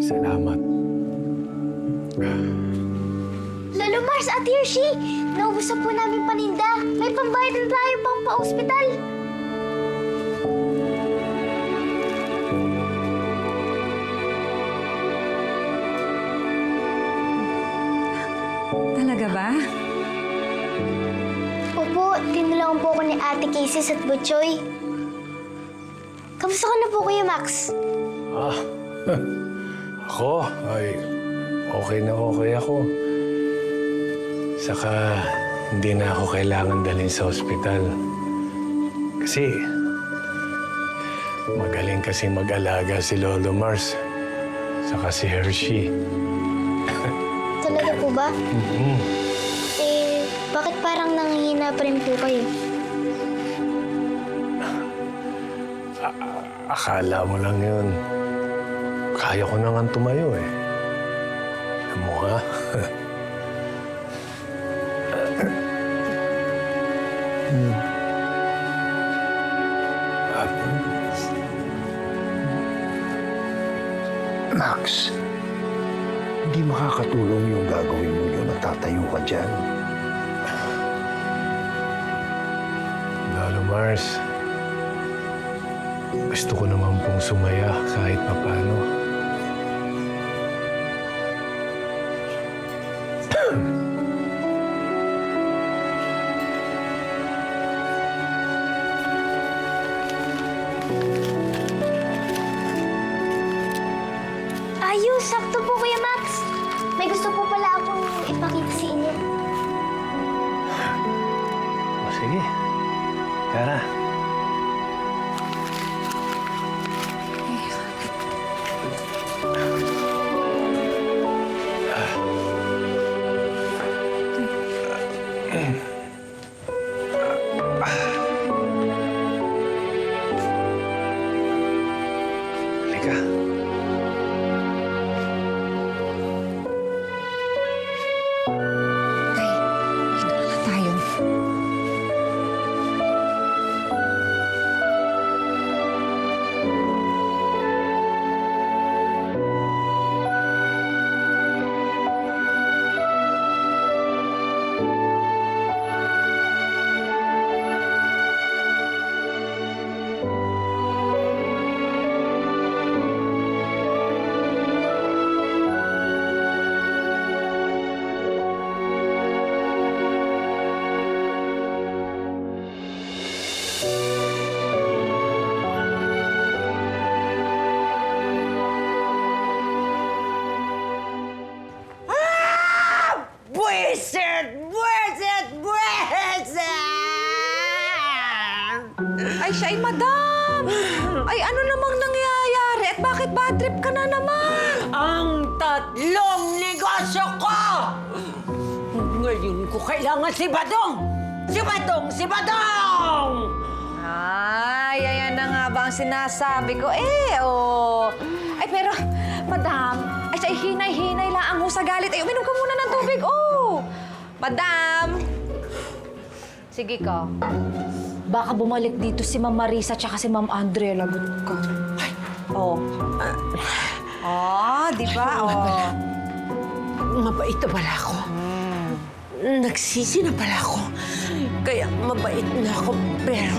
Salamat. Lalo Mars at Hershey, naubos na po namin paninda. May pambayad na tayo pang pa-ospital. Talaga ba? Opo, tinulungan po ako ni Ate Casey at Butchoy. Kamusta ka na po, Kuya Max? Ako? Ay, okay na okay ako. Saka, hindi na ako kailangan dalhin sa ospital. Kasi, magaling kasi mag-alaga si Lolo Mars. Saka si Hershey. Talaga po ba? Mm-hmm. Eh, bakit parang nanghihina pa rin po kayo? Akala mo lang yun. Kaya ko na nga tumayo eh. Alam mo ha? Max, hindi makakatulong yung gagawin mo yun at tatayo ka dyan. Lalo Mars, gusto ko naman pong sumaya kahit papano. Ayos, sakto po, Kuya Max. May gusto po pala akong ipakita sa inyo. O sige, tara. Halika. Tay, dito na lang tayo. Buwisit! Buwisit! Buwisit! Ay, siya ay madam! Ay, ano namang nangyayari? At bakit bad trip ka na naman? Ang tatlong negosyo ko! Ngayon ko kailangan si Badong! Si Badong! Si Badong! Ay, ayan na nga ba ang sinasabi ko? Ay, pero, madam, ay siya hinay-hinay lang ang sa galit. Ay, uminom ka muna ng tubig. Madam! Sige ka. Baka bumalik dito si Ma'am Marisa tsaka si Ma'am Andrea. Lagot ka. Di ba? Mabait na pala ako. Nagsisi na pala ako. Kaya mabait na ako, pero